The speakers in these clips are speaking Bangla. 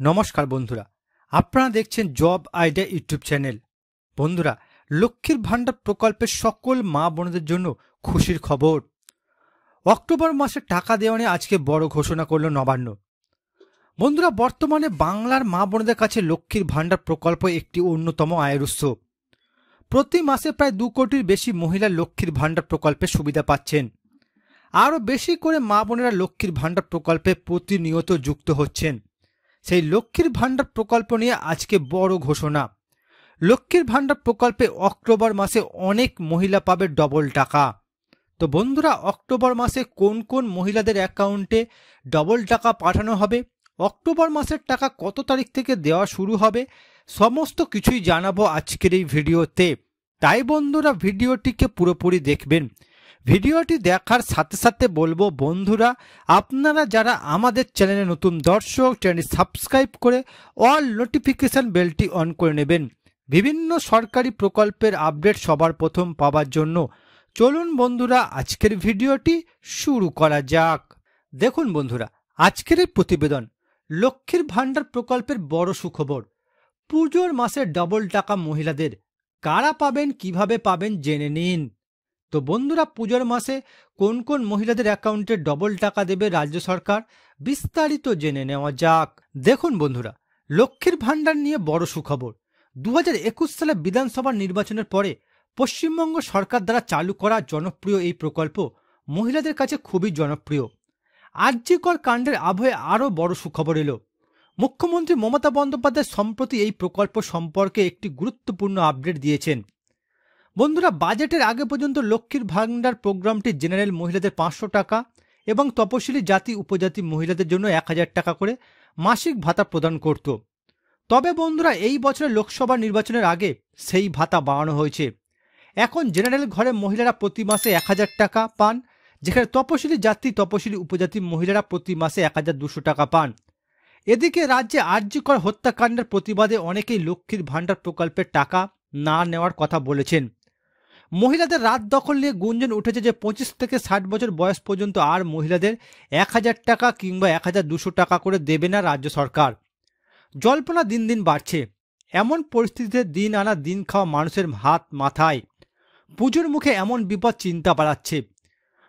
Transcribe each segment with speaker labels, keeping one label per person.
Speaker 1: নমস্কার বন্ধুরা, আপনারা দেখছেন জব আইডিয়া ইউটিউব চ্যানেল। বন্ধুরা, লক্ষ্মীর ভান্ডার প্রকল্পের সকল মা বোনদের জন্য খুশির খবর। অক্টোবর মাসে টাকা দেওয়া নিয়ে আজকে বড় ঘোষণা করল নবান্ন। বন্ধুরা, বর্তমানে বাংলার মা বোনদের কাছে লক্ষ্মীর ভান্ডার প্রকল্প একটি অন্যতম আয়ের উৎস। প্রতি মাসে প্রায় 2 কোটির বেশি মহিলা লক্ষ্মীর ভান্ডার প্রকল্পের সুবিধা পাচ্ছেন। আরও বেশি করে মা বোনেরা লক্ষ্মীর ভান্ডার প্রকল্পে প্রতিনিয়ত যুক্ত হচ্ছেন। সেই লক্ষ্মীর ভান্ডার প্রকল্প নিয়ে আজকে বড় ঘোষণা। লক্ষ্মীর ভান্ডার প্রকল্পে অক্টোবর মাসে অনেক মহিলা পাবে ডবল টাকা। তো বন্ধুরা, অক্টোবর মাসে কোন কোন মহিলাদের অ্যাকাউন্টে ডবল টাকা পাঠানো হবে, অক্টোবর মাসের টাকা কত তারিখ থেকে দেওয়া শুরু হবে, সমস্ত কিছুই জানাবো আজকের এই ভিডিওতে। তাই বন্ধুরা, ভিডিওটিকে পুরোপুরি দেখবেন। ভিডিওটি দেখার সাথে সাথে বলবো বন্ধুরা, আপনারা যারা আমাদের চ্যানেলে নতুন দর্শক, চ্যানেলটি সাবস্ক্রাইব করে অল নোটিফিকেশন বেলটি অন করে নেবেন বিভিন্ন সরকারি প্রকল্পের আপডেট সবার প্রথম পাওয়ার জন্য। চলুন বন্ধুরা, আজকের ভিডিওটি শুরু করা যাক। দেখুন বন্ধুরা, আজকের এই প্রতিবেদন লক্ষ্মীর ভান্ডার প্রকল্পের বড় সুখবর। পুজোর মাসে ডবল টাকা মহিলাদের কারা পাবেন, কিভাবে পাবেন জেনে নিন। তো বন্ধুরা, পুজোর মাসে কোন কোন মহিলাদের অ্যাকাউন্টে ডবল টাকা দেবে রাজ্য সরকার, বিস্তারিত জেনে নেওয়া যাক। দেখুন বন্ধুরা, লক্ষ্মীর ভান্ডার নিয়ে বড় সুখবর। 2021 সালে বিধানসভা নির্বাচনের পরে পশ্চিমবঙ্গ সরকার দ্বারা চালু করা জনপ্রিয় এই প্রকল্প মহিলাদের কাছে খুবই জনপ্রিয়। আরজিকর কাণ্ডের আবহে আরও বড় সুখবর এলো। মুখ্যমন্ত্রী মমতা বন্দ্যোপাধ্যায় সম্প্রতি এই প্রকল্প সম্পর্কে একটি গুরুত্বপূর্ণ আপডেট দিয়েছেন। বন্ধুরা, বাজেটের আগে পর্যন্ত লক্ষ্মীর ভান্ডার প্রোগ্রামটি জেনারেল মহিলাদের 500 টাকা এবং তপশিলি জাতি উপজাতি মহিলাদের জন্য 1000 টাকা করে মাসিক ভাতা প্রদান করত। তবে বন্ধুরা, এই বছরের লোকসভা নির্বাচনের আগে সেই ভাতা বাড়ানো হয়েছে। এখন জেনারেল ঘরে মহিলারা প্রতি মাসে 1000 টাকা পান, যেখানে তপশিলি জাতি তপশিলি উপজাতি মহিলারা প্রতি মাসে 1200 টাকা পান। এদিকে রাজ্যে আরজিকর হত্যাকাণ্ডের প্রতিবাদে অনেকেই লক্ষ্মীর ভান্ডার প্রকল্পের টাকা না নেওয়ার কথা বলেছেন। মহিলাদের রাত দখল নিয়ে গুঞ্জন উঠেছে যে 25 থেকে 60 বছর বয়স পর্যন্ত আর মহিলাদের 1000 টাকা কিংবা 1200 টাকা করে দেবে না রাজ্য সরকার। জল্পনা দিন দিন বাড়ছে। এমন পরিস্থিতিতে দিন আনা দিন খাওয়া মানুষের হাত মাথায়। পুজোর মুখে এমন বিপদ চিন্তা বাড়াচ্ছে।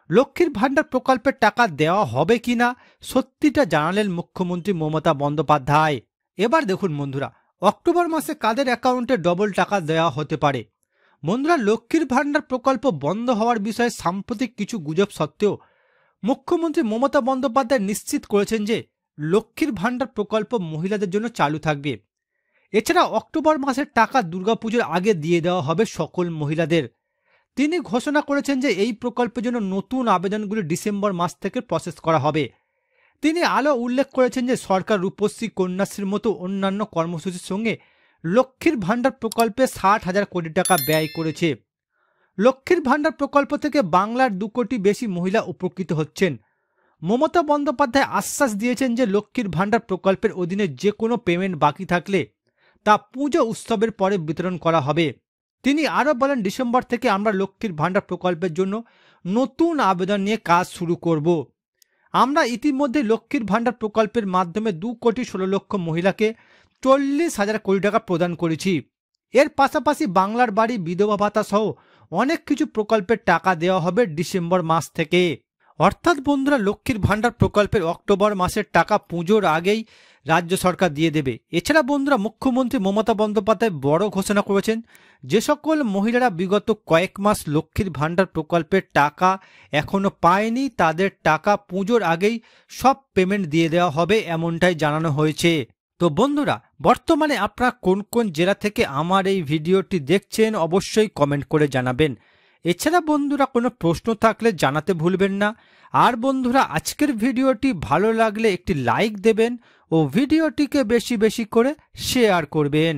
Speaker 1: লক্ষ্মীর ভান্ডার প্রকল্পের টাকা দেওয়া হবে কিনা সত্যিটা জানালেন মুখ্যমন্ত্রী মমতা বন্দ্যোপাধ্যায়। এবার দেখুন বন্ধুরা, অক্টোবর মাসে কাদের অ্যাকাউন্টে ডবল টাকা দেওয়া হতে পারে। বন্ধুরা, লক্ষ্মীর ভান্ডার প্রকল্প বন্ধ হওয়ার বিষয়ে সাম্প্রতিক কিছু গুজব সত্ত্বেও মুখ্যমন্ত্রী মমতা বন্দ্যোপাধ্যায় নিশ্চিত করেছেন যে লক্ষ্মীর ভান্ডার প্রকল্প মহিলাদের জন্য চালু থাকবে। এছাড়া অক্টোবর মাসের টাকা দুর্গাপুজোর আগে দিয়ে দেওয়া হবে সকল মহিলাদের। তিনি ঘোষণা করেছেন যে এই প্রকল্পের জন্য নতুন আবেদনগুলি ডিসেম্বর মাস থেকে প্রসেস করা হবে। তিনি আরও উল্লেখ করেছেন যে সরকার রূপশ্রী, কন্যাশ্রীর মতো অন্যান্য কর্মসূচির সঙ্গে লক্ষ্মীর ভান্ডার প্রকল্পে 60,000 কোটি টাকা ব্যয় করেছে। লক্ষ্মীর ভান্ডার প্রকল্প থেকে বাংলার 2 কোটি বেশি মহিলা উপকৃত হচ্ছেন। মমতা বন্দ্যোপাধ্যায় আশ্বাস দিয়েছেন যে লক্ষ্মীর ভান্ডার প্রকল্পের অধীনে যে কোনো পেমেন্ট বাকি থাকলে তা পুজো উৎসবের পরে বিতরণ করা হবে। তিনি আরও বলেন, ডিসেম্বর থেকে আমরা লক্ষ্মীর ভান্ডার প্রকল্পের জন্য নতুন আবেদন নিয়ে কাজ শুরু করব। আমরা ইতিমধ্যে লক্ষ্মীর ভান্ডার প্রকল্পের মাধ্যমে 2,16,00,000 মহিলাকে 40,000 কোটি টাকা প্রদান করেছি। এর পাশাপাশি বাংলার বাড়ি, বিধবা ভাতা সহ অনেক কিছু প্রকল্পের টাকা দেওয়া হবে ডিসেম্বর মাস থেকে। অর্থাৎ বন্ধুরা, লক্ষ্মীর ভান্ডার প্রকল্পের অক্টোবর মাসের টাকা পুজোর আগেই রাজ্য সরকার দিয়ে দেবে। এছাড়া বন্ধুরা, মুখ্যমন্ত্রী মমতা বন্দ্যোপাধ্যায় বড় ঘোষণা করেছেন, যে সকল মহিলারা বিগত কয়েক মাস লক্ষ্মীর ভান্ডার প্রকল্পের টাকা এখনো পায়নি তাদের টাকা পুজোর আগেই সব পেমেন্ট দিয়ে দেওয়া হবে, এমনটাই জানানো হয়েছে। তো বন্ধুরা, বর্তমানে আপনারা কোন কোন জেলা থেকে আমার এই ভিডিওটি দেখছেন অবশ্যই কমেন্ট করে জানাবেন। এছাড়া বন্ধুরা, কোনো প্রশ্ন থাকলে জানাতে ভুলবেন না। আর বন্ধুরা, আজকের ভিডিওটি ভালো লাগলে একটি লাইক দেবেন ও ভিডিওটিকে বেশি বেশি করে শেয়ার করবেন।